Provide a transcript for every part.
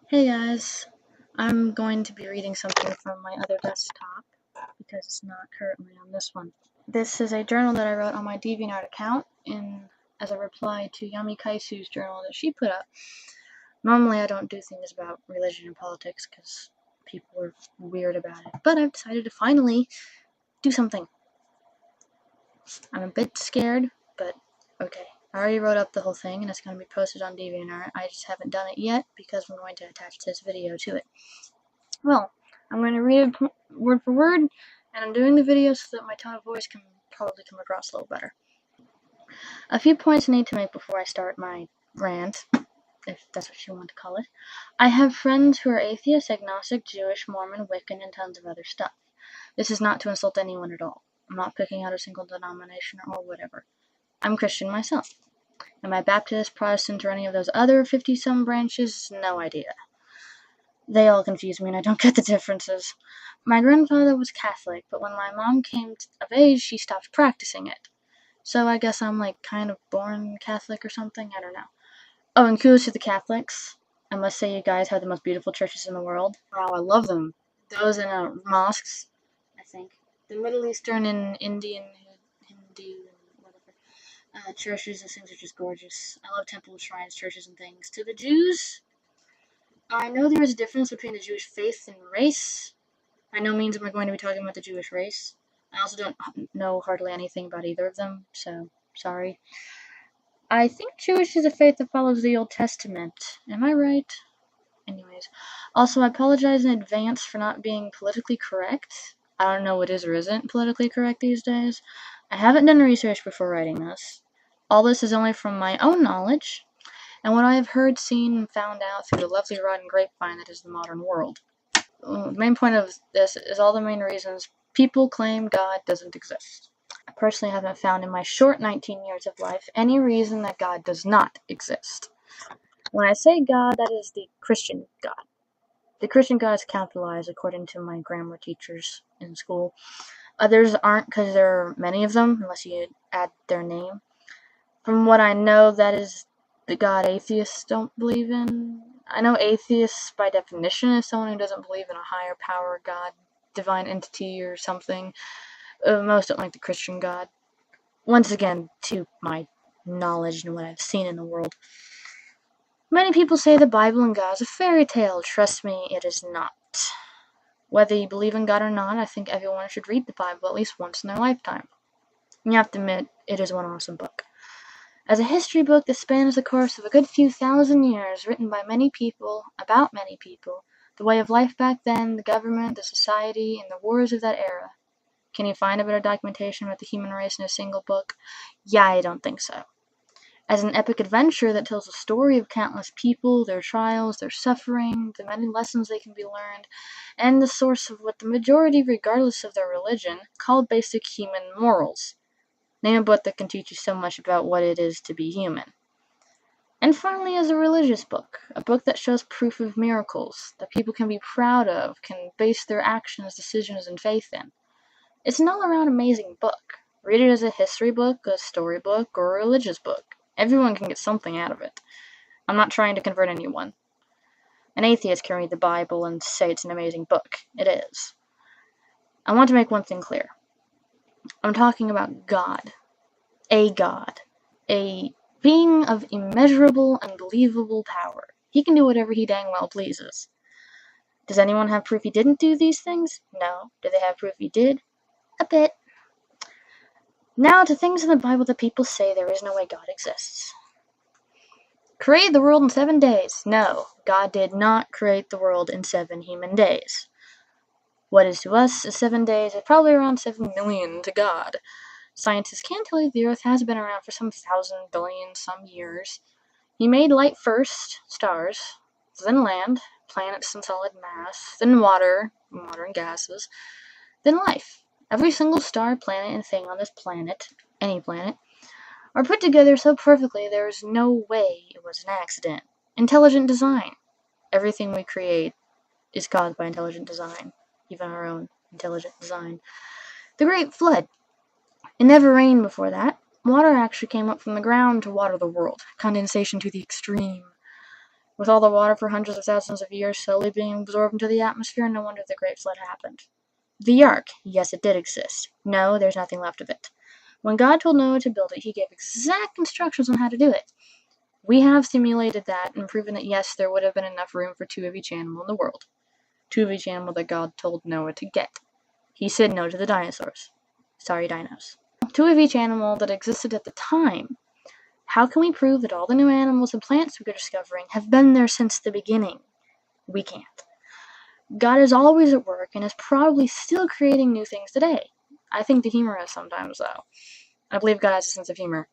Hey guys, I'm going to be reading something from my other desktop because it's not currently on this one. This is a journal that I wrote on my DeviantArt account as a reply to Yami Kaisu's journal that she put up. Normally I don't do things about religion and politics because people are weird about it, but I've decided to finally do something. I'm a bit scared, but okay. I already wrote up the whole thing and it's going to be posted on DeviantArt. I just haven't done it yet because I'm going to attach this video to it. Well, I'm going to read it word for word, and I'm doing the video so that my tone of voice can probably come across a little better. A few points I need to make before I start my rant, if that's what you want to call it. I have friends who are atheist, agnostic, Jewish, Mormon, Wiccan, and tons of other stuff. This is not to insult anyone at all. I'm not picking out a single denomination or whatever. I'm Christian myself. Am I Baptist, Protestant, or any of those other 50-some branches? No idea. They all confuse me and I don't get the differences. My grandfather was Catholic, but when my mom came of age, she stopped practicing it. So I guess I'm like kind of born Catholic or something, I don't know. Oh, and kudos to the Catholics. I must say you guys have the most beautiful churches in the world. Wow, I love them. Those in mosques, I think. The Middle Eastern and Indian, Hindu, and whatever. Churches, those things are just gorgeous. I love temples, shrines, churches, and things. To the Jews, I know there is a difference between the Jewish faith and race. By no means am I going to be talking about the Jewish race. I also don't know hardly anything about either of them, so sorry. I think Jewish is a faith that follows the Old Testament. Am I right? Anyways. Also, I apologize in advance for not being politically correct. I don't know what is or isn't politically correct these days. I haven't done research before writing this. All this is only from my own knowledge, and what I have heard, seen, and found out through the lovely rotten grapevine that is the modern world. The main point of this is all the main reasons people claim God doesn't exist. I personally haven't found in my short 19 years of life any reason that God does not exist. When I say God, that is the Christian God. The Christian God is capitalized according to my grammar teachers in school. Others aren't because there are many of them, unless you add their name. From what I know, that is the God atheists don't believe in. I know atheists, by definition, is someone who doesn't believe in a higher power, God, divine entity, or something. Most don't like the Christian God. Once again, to my knowledge and what I've seen in the world. Many people say the Bible and God is a fairy tale. Trust me, it is not. Whether you believe in God or not, I think everyone should read the Bible at least once in their lifetime. You have to admit, it is one awesome book. As a history book that spans the course of a good few thousand years, written by many people, about many people, the way of life back then, the government, the society, and the wars of that era. Can you find a better documentation about the human race in a single book? Yeah, I don't think so. As an epic adventure that tells the story of countless people, their trials, their suffering, the many lessons they can be learned, and the source of what the majority, regardless of their religion, call basic human morals. Name a book that can teach you so much about what it is to be human. And finally, as a religious book, a book that shows proof of miracles, that people can be proud of, can base their actions, decisions, and faith in. It's an all-around amazing book. Read it as a history book, a storybook, or a religious book. Everyone can get something out of it. I'm not trying to convert anyone. An atheist can read the Bible and say it's an amazing book. It is. I want to make one thing clear. I'm talking about God. A God. A being of immeasurable, unbelievable power. He can do whatever he dang well pleases. Does anyone have proof he didn't do these things? No. Do they have proof he did? A bit. Now to things in the Bible that people say there is no way God exists. Create the world in 7 days. No, God did not create the world in 7 human days. What is to us 7 days is probably around 7 million to God. Scientists can tell you the Earth has been around for some 1,000 billion some years. He made light first, stars, then land, planets and solid mass, then water and gases, then life. Every single star, planet, and thing on this planet, any planet, are put together so perfectly there is no way it was an accident. Intelligent design. Everything we create is caused by intelligent design, even our own intelligent design. The Great Flood. It never rained before that. Water actually came up from the ground to water the world. Condensation to the extreme. With all the water for hundreds of thousands of years slowly being absorbed into the atmosphere, no wonder the Great Flood happened. The Ark, yes, it did exist. No, there's nothing left of it. When God told Noah to build it, he gave exact instructions on how to do it. We have simulated that and proven that yes, there would have been enough room for 2 of each animal in the world. 2 of each animal that God told Noah to get. He said no to the dinosaurs. Sorry, dinos. 2 of each animal that existed at the time. How can we prove that all the new animals and plants we're discovering have been there since the beginning? We can't. God is always at work and is probably still creating new things today. I think the humor is sometimes, though. I believe God has a sense of humor.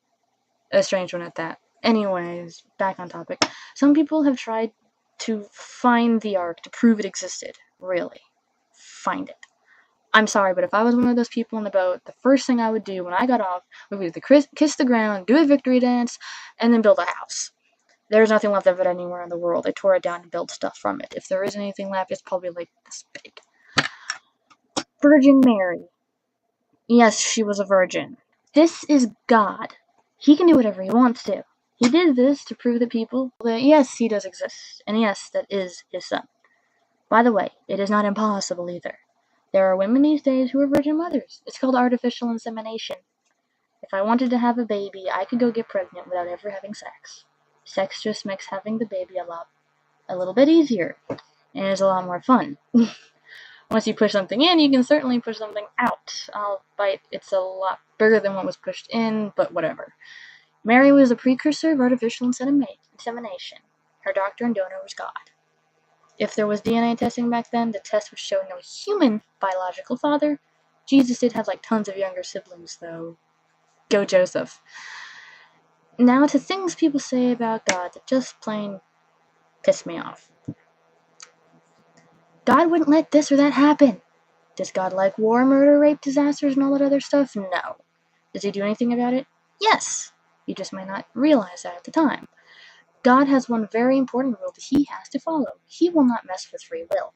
A strange one at that. Anyways, back on topic. Some people have tried to find the Ark to prove it existed. Really. Find it. I'm sorry, but if I was one of those people on the boat, the first thing I would do when I got off would be to kiss the ground, do a victory dance, and then build a house. There's nothing left of it anywhere in the world. I tore it down and built stuff from it. If there is anything left, it's probably like this big. Virgin Mary. Yes, she was a virgin. This is God. He can do whatever he wants to. He did this to prove to people that yes, he does exist, and yes, that is his son. By the way, it is not impossible either. There are women these days who are virgin mothers. It's called artificial insemination. If I wanted to have a baby, I could go get pregnant without ever having sex. Sex just makes having the baby a little bit easier, and it's a lot more fun. Once you push something in, you can certainly push something out. Albeit it's a lot bigger than what was pushed in, but whatever. Mary was a precursor of artificial insemination. Her doctor and donor was God. If there was DNA testing back then, the test would show no human biological father. Jesus did have like tons of younger siblings, though. Go Joseph. Now to things people say about God that just plain piss me off. God wouldn't let this or that happen. Does God like war, murder, rape, disasters, and all that other stuff? No. Does he do anything about it? Yes. You just might not realize that at the time. God has one very important rule that he has to follow. He will not mess with free will.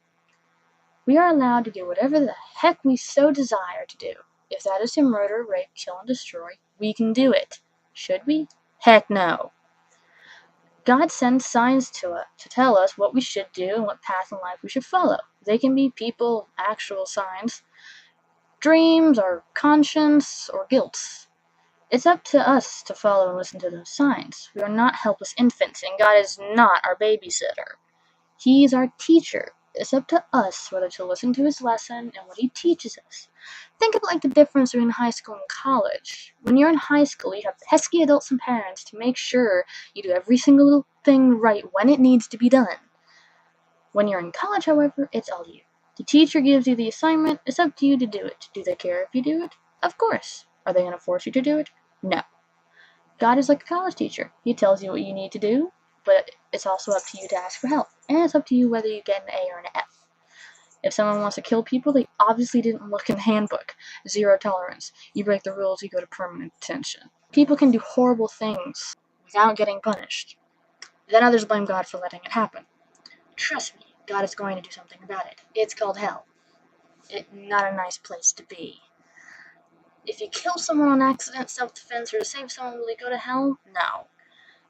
We are allowed to do whatever the heck we so desire to do. If that is to murder, rape, kill, and destroy, we can do it. Should we? Heck no. God sends signs to tell us what we should do and what path in life we should follow. They can be people, actual signs, dreams, or conscience, or guilt. It's up to us to follow and listen to those signs. We are not helpless infants, and God is not our babysitter. He is our teacher. It's up to us whether to listen to his lesson and what he teaches us. Think of it like the difference between high school and college. When you're in high school, you have pesky adults and parents to make sure you do every single little thing right when it needs to be done. When you're in college, however, it's all you. The teacher gives you the assignment. It's up to you to do it. Do they care if you do it? Of course. Are they going to force you to do it? No. God is like a college teacher. He tells you what you need to do, but it's also up to you to ask for help. And it's up to you whether you get an A or an F. If someone wants to kill people, they obviously didn't look in the handbook. 0 tolerance. You break the rules, you go to permanent detention. People can do horrible things without getting punished. Then others blame God for letting it happen. Trust me, God is going to do something about it. It's called hell. It's not a nice place to be. If you kill someone on accident, self-defense, or to save someone, will they go to hell? No.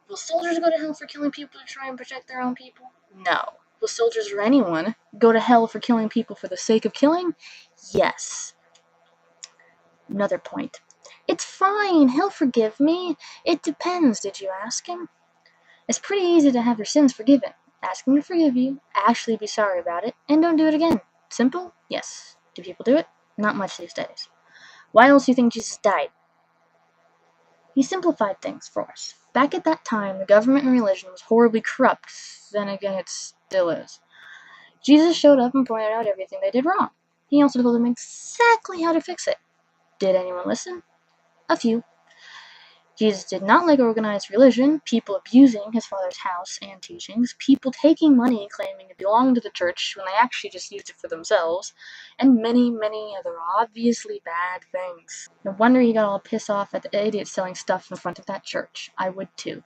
Will soldiers go to hell for killing people to try and protect their own people? No. Will soldiers or anyone go to hell for killing people for the sake of killing? Yes. Another point. It's fine. He'll forgive me. It depends. Did you ask him? It's pretty easy to have your sins forgiven. Ask him to forgive you, actually be sorry about it, and don't do it again. Simple? Yes. Do people do it? Not much these days. Why else do you think Jesus died? He simplified things for us. Back at that time, the government and religion was horribly corrupt. Then again, it still is. Jesus showed up and pointed out everything they did wrong. He also told them exactly how to fix it. Did anyone listen? A few. Jesus did not like organized religion, people abusing his father's house and teachings, people taking money claiming it belonged to the church when they actually just used it for themselves, and many, many other obviously bad things. No wonder he got all pissed off at the idiots selling stuff in front of that church. I would too.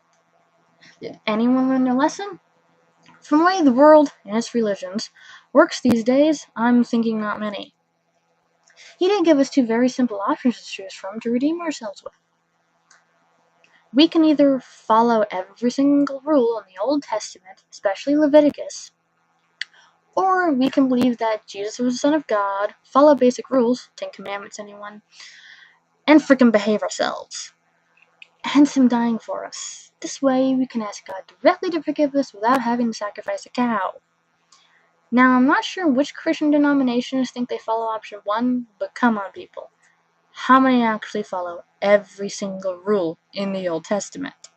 Did anyone learn their lesson? From the way the world and its religions works these days, I'm thinking not many. He did give us 2 very simple options to choose from to redeem ourselves with. We can either follow every single rule in the Old Testament, especially Leviticus, or we can believe that Jesus was the Son of God, follow basic rules, 10 Commandments, anyone, and freaking behave ourselves. Hence him dying for us. This way we can ask God directly to forgive us without having to sacrifice a cow. Now, I'm not sure which Christian denominations think they follow option 1, but come on, people. How many actually follow every single rule in the Old Testament?